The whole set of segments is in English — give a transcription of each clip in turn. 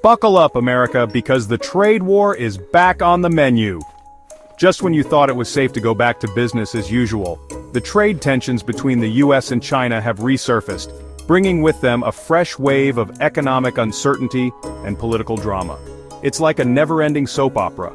Buckle up, America, because the trade war is back on the menu. Just when you thought it was safe to go back to business as usual, the trade tensions between the US and China have resurfaced, bringing with them a fresh wave of economic uncertainty and political drama. It's like a never-ending soap opera,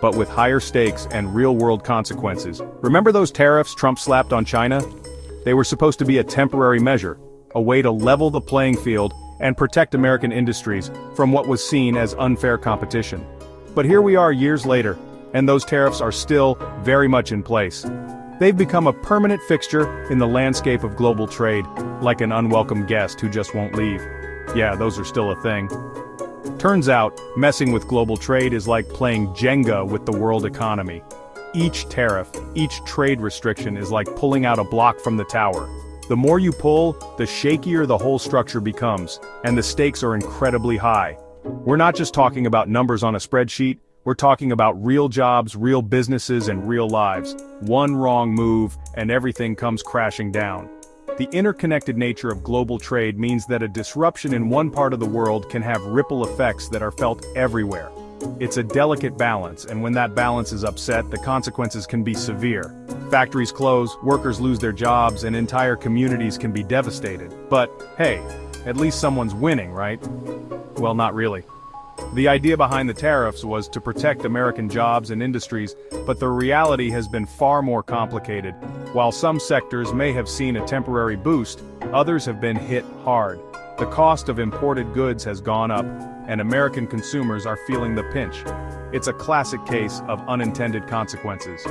but with higher stakes and real-world consequences. Remember those tariffs Trump slapped on China? They were supposed to be a temporary measure, a way to level the playing field and protect American industries from what was seen as unfair competition. But here we are years later, and those tariffs are still very much in place. They've become a permanent fixture in the landscape of global trade, like an unwelcome guest who just won't leave. Yeah, those are still a thing. Turns out, messing with global trade is like playing Jenga with the world economy. Each tariff, each trade restriction is like pulling out a block from the tower. The more you pull, the shakier the whole structure becomes, and the stakes are incredibly high. We're not just talking about numbers on a spreadsheet, we're talking about real jobs, real businesses, and real lives. One wrong move, and everything comes crashing down. The interconnected nature of global trade means that a disruption in one part of the world can have ripple effects that are felt everywhere. It's a delicate balance, and when that balance is upset, the consequences can be severe. Factories close, workers lose their jobs, and entire communities can be devastated. But, hey, at least someone's winning, right? Well, not really. The idea behind the tariffs was to protect American jobs and industries, but the reality has been far more complicated. While some sectors may have seen a temporary boost, others have been hit hard. The cost of imported goods has gone up, and American consumers are feeling the pinch. It's a classic case of unintended consequences.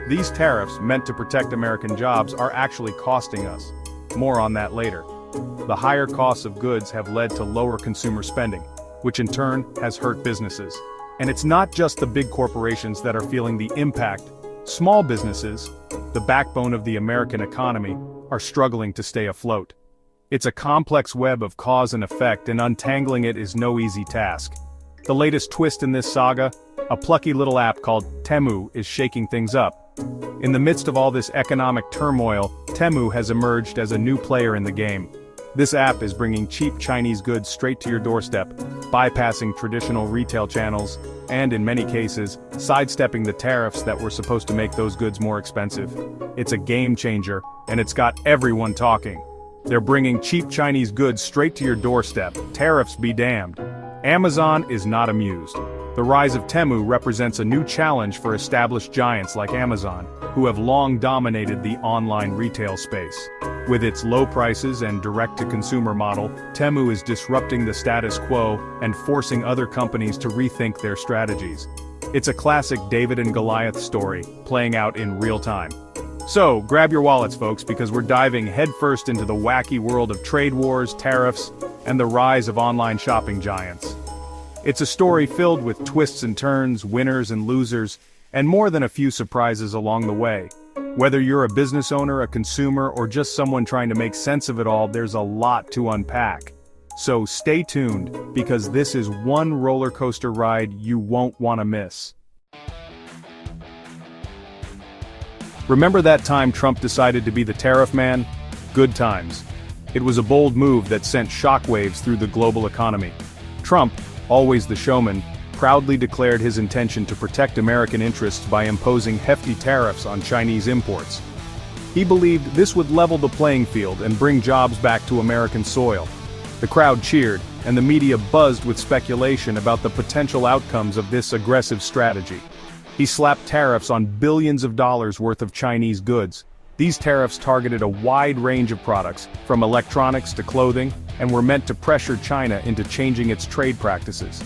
These tariffs, meant to protect American jobs, are actually costing us. More on that later. The higher costs of goods have led to lower consumer spending, which in turn has hurt businesses. And it's not just the big corporations that are feeling the impact. Small businesses, the backbone of the American economy, are struggling to stay afloat. It's a complex web of cause and effect, and untangling it is no easy task. The latest twist in this saga, a plucky little app called Temu, is shaking things up. In the midst of all this economic turmoil, Temu has emerged as a new player in the game. This app is bringing cheap Chinese goods straight to your doorstep, bypassing traditional retail channels, and in many cases, sidestepping the tariffs that were supposed to make those goods more expensive. It's a game changer, and it's got everyone talking. They're bringing cheap Chinese goods straight to your doorstep. Tariffs be damned. Amazon is not amused. The rise of Temu represents a new challenge for established giants like Amazon, who have long dominated the online retail space. With its low prices and direct-to-consumer model, Temu is disrupting the status quo and forcing other companies to rethink their strategies. It's a classic David and Goliath story, playing out in real time. So, grab your wallets, folks, because we're diving headfirst into the wacky world of trade wars, tariffs, and the rise of online shopping giants. It's a story filled with twists and turns, winners and losers, and more than a few surprises along the way. Whether you're a business owner, a consumer, or just someone trying to make sense of it all, there's a lot to unpack. So stay tuned, because this is one roller coaster ride you won't want to miss. Remember that time Trump decided to be the tariff man? Good times. It was a bold move that sent shockwaves through the global economy. Trump, always the showman, proudly declared his intention to protect American interests by imposing hefty tariffs on Chinese imports. He believed this would level the playing field and bring jobs back to American soil. The crowd cheered, and the media buzzed with speculation about the potential outcomes of this aggressive strategy. He slapped tariffs on billions of dollars worth of Chinese goods. These tariffs targeted a wide range of products, from electronics to clothing, and were meant to pressure China into changing its trade practices.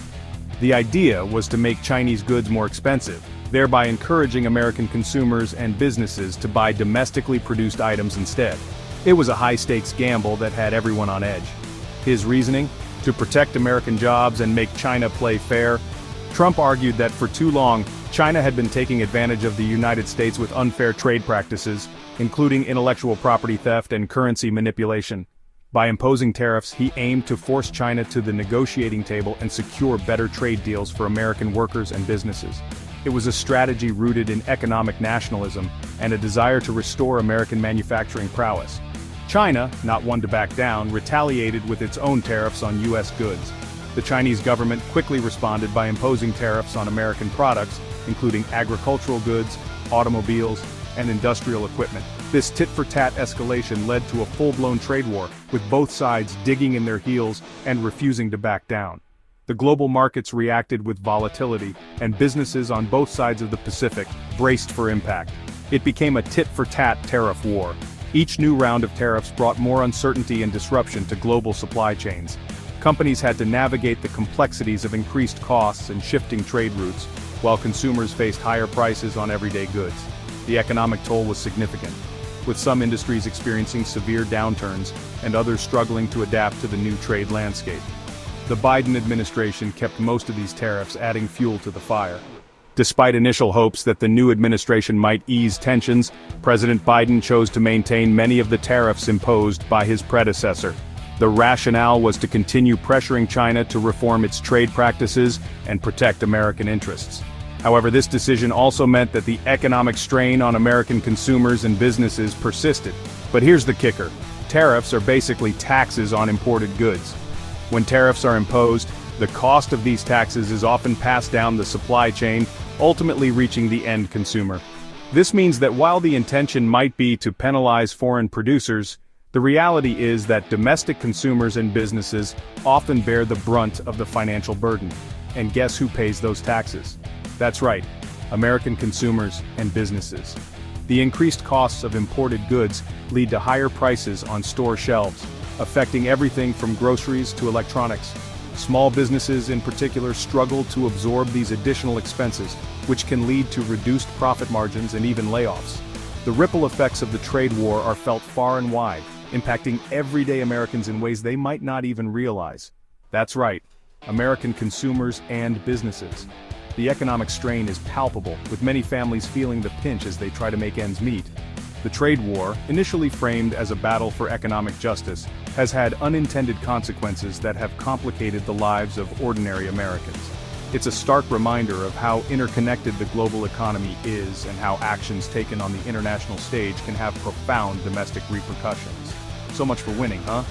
The idea was to make Chinese goods more expensive, thereby encouraging American consumers and businesses to buy domestically produced items instead. It was a high-stakes gamble that had everyone on edge. His reasoning? To protect American jobs and make China play fair. Trump argued that for too long, China had been taking advantage of the United States with unfair trade practices, including intellectual property theft and currency manipulation. By imposing tariffs, he aimed to force China to the negotiating table and secure better trade deals for American workers and businesses. It was a strategy rooted in economic nationalism and a desire to restore American manufacturing prowess. China, not one to back down, retaliated with its own tariffs on U.S. goods. The Chinese government quickly responded by imposing tariffs on American products, including agricultural goods, automobiles, and industrial equipment. This tit-for-tat escalation led to a full-blown trade war, with both sides digging in their heels and refusing to back down. The global markets reacted with volatility, and businesses on both sides of the Pacific braced for impact. It became a tit-for-tat tariff war. Each new round of tariffs brought more uncertainty and disruption to global supply chains. Companies had to navigate the complexities of increased costs and shifting trade routes, while consumers faced higher prices on everyday goods. The economic toll was significant, with some industries experiencing severe downturns and others struggling to adapt to the new trade landscape. The Biden administration kept most of these tariffs, adding fuel to the fire. Despite initial hopes that the new administration might ease tensions, President Biden chose to maintain many of the tariffs imposed by his predecessor. The rationale was to continue pressuring China to reform its trade practices and protect American interests. However, this decision also meant that the economic strain on American consumers and businesses persisted. But here's the kicker: tariffs are basically taxes on imported goods. When tariffs are imposed, the cost of these taxes is often passed down the supply chain, ultimately reaching the end consumer. This means that while the intention might be to penalize foreign producers, the reality is that domestic consumers and businesses often bear the brunt of the financial burden. And guess who pays those taxes? That's right, American consumers and businesses. The increased costs of imported goods lead to higher prices on store shelves, affecting everything from groceries to electronics. Small businesses in particular struggle to absorb these additional expenses, which can lead to reduced profit margins and even layoffs. The ripple effects of the trade war are felt far and wide, impacting everyday Americans in ways they might not even realize. That's right, American consumers and businesses. The economic strain is palpable, with many families feeling the pinch as they try to make ends meet. The trade war, initially framed as a battle for economic justice, has had unintended consequences that have complicated the lives of ordinary Americans. It's a stark reminder of how interconnected the global economy is and how actions taken on the international stage can have profound domestic repercussions. So much for winning, huh?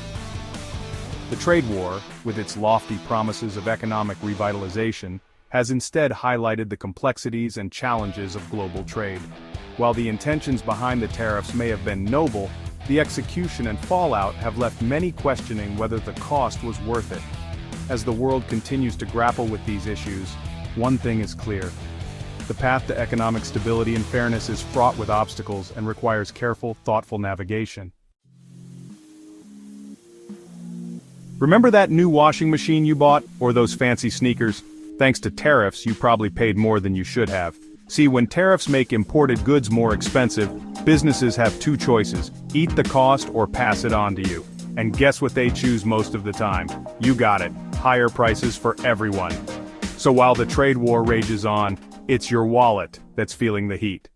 The trade war, with its lofty promises of economic revitalization, has instead highlighted the complexities and challenges of global trade. While the intentions behind the tariffs may have been noble, the execution and fallout have left many questioning whether the cost was worth it. As the world continues to grapple with these issues, one thing is clear: the path to economic stability and fairness is fraught with obstacles and requires careful, thoughtful navigation. Remember that new washing machine you bought, or those fancy sneakers? Thanks to tariffs, you probably paid more than you should have. See, when tariffs make imported goods more expensive, businesses have two choices: eat the cost or pass it on to you. And guess what they choose most of the time? You got it, higher prices for everyone. So while the trade war rages on, it's your wallet that's feeling the heat.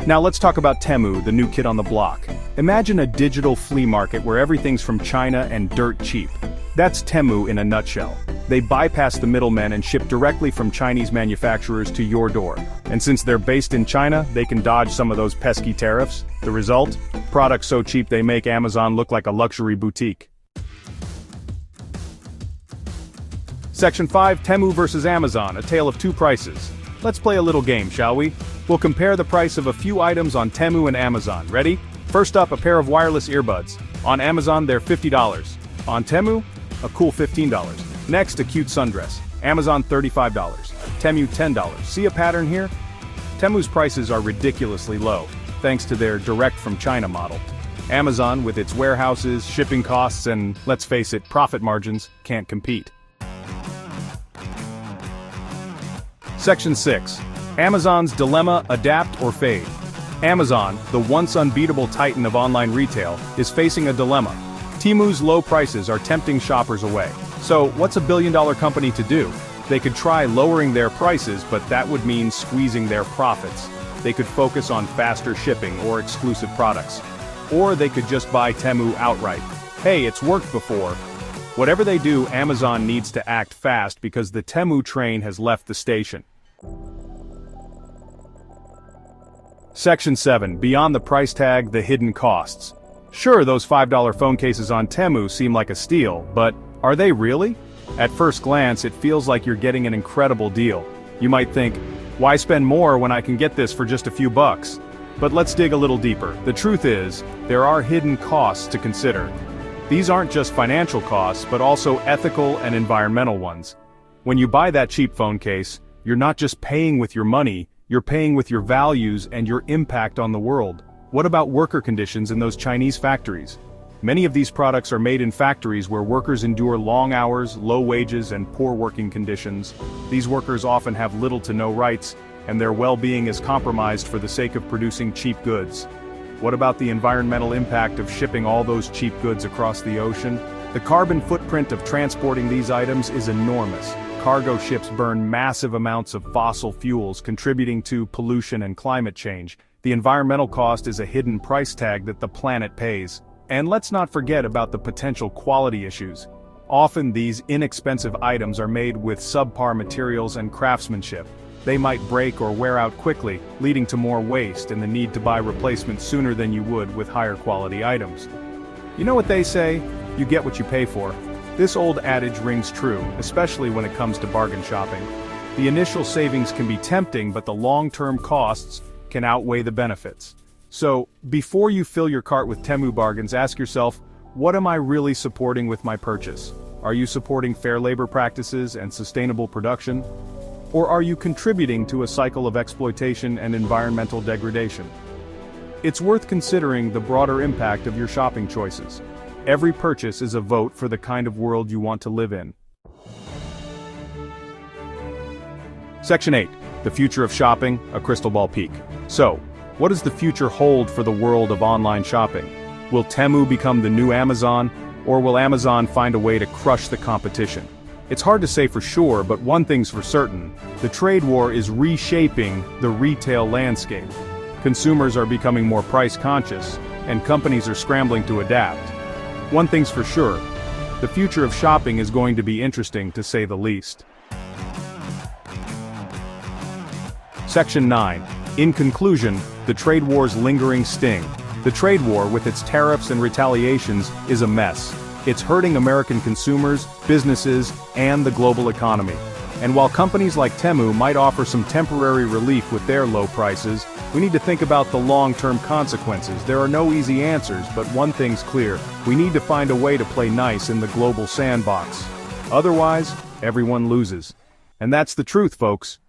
Now let's talk about Temu, the new kid on the block. Imagine a digital flea market where everything's from China and dirt cheap. That's Temu in a nutshell. They bypass the middlemen and ship directly from Chinese manufacturers to your door. And since they're based in China, they can dodge some of those pesky tariffs. The result? Products so cheap they make Amazon look like a luxury boutique. Section 5, Temu versus Amazon, a tale of two prices. Let's play a little game, shall we? We'll compare the price of a few items on Temu and Amazon. Ready? First up, a pair of wireless earbuds. On Amazon, they're $50. On Temu, a cool $15. Next, a cute sundress. Amazon $35. Temu $10. See a pattern here? Temu's prices are ridiculously low, thanks to their direct from China model. Amazon, with its warehouses, shipping costs, and, let's face it, profit margins, can't compete. Section 6. Amazon's dilemma: adapt or fade. Amazon, the once unbeatable titan of online retail, is facing a dilemma. Temu's low prices are tempting shoppers away. So, what's a billion-dollar company to do? They could try lowering their prices, but that would mean squeezing their profits. They could focus on faster shipping or exclusive products. Or they could just buy Temu outright. Hey, it's worked before. Whatever they do, Amazon needs to act fast because the Temu train has left the station. Section 7. Beyond the price tag, the hidden costs. Sure, those $5 phone cases on Temu seem like a steal, but are they really? At first glance, it feels like you're getting an incredible deal. You might think, why spend more when I can get this for just a few bucks? But let's dig a little deeper. The truth is, there are hidden costs to consider. These aren't just financial costs, but also ethical and environmental ones. When you buy that cheap phone case, you're not just paying with your money, you're paying with your values and your impact on the world. What about worker conditions in those Chinese factories? Many of these products are made in factories where workers endure long hours, low wages, and poor working conditions. These workers often have little to no rights, and their well-being is compromised for the sake of producing cheap goods. What about the environmental impact of shipping all those cheap goods across the ocean? The carbon footprint of transporting these items is enormous. Cargo ships burn massive amounts of fossil fuels, contributing to pollution and climate change. The environmental cost is a hidden price tag that the planet pays. And let's not forget about the potential quality issues. Often these inexpensive items are made with subpar materials and craftsmanship. They might break or wear out quickly, leading to more waste and the need to buy replacements sooner than you would with higher quality items. You know what they say? You get what you pay for. This old adage rings true, especially when it comes to bargain shopping. The initial savings can be tempting, but the long-term costs can outweigh the benefits. So, before you fill your cart with Temu bargains, ask yourself, what am I really supporting with my purchase? Are you supporting fair labor practices and sustainable production? Or are you contributing to a cycle of exploitation and environmental degradation? It's worth considering the broader impact of your shopping choices. Every purchase is a vote for the kind of world you want to live in. Section 8. The future of shopping, a crystal ball peek. So, what does the future hold for the world of online shopping? Will Temu become the new Amazon, or will Amazon find a way to crush the competition? It's hard to say for sure, but one thing's for certain: the trade war is reshaping the retail landscape. Consumers are becoming more price conscious, and companies are scrambling to adapt. One thing's for sure: the future of shopping is going to be interesting, to say the least. Section 9. In conclusion, the trade war's lingering sting. The trade war, with its tariffs and retaliations, is a mess. It's hurting American consumers, businesses, and the global economy. And while companies like Temu might offer some temporary relief with their low prices, we need to think about the long-term consequences. There are no easy answers, but one thing's clear: we need to find a way to play nice in the global sandbox. Otherwise, everyone loses. And that's the truth, folks.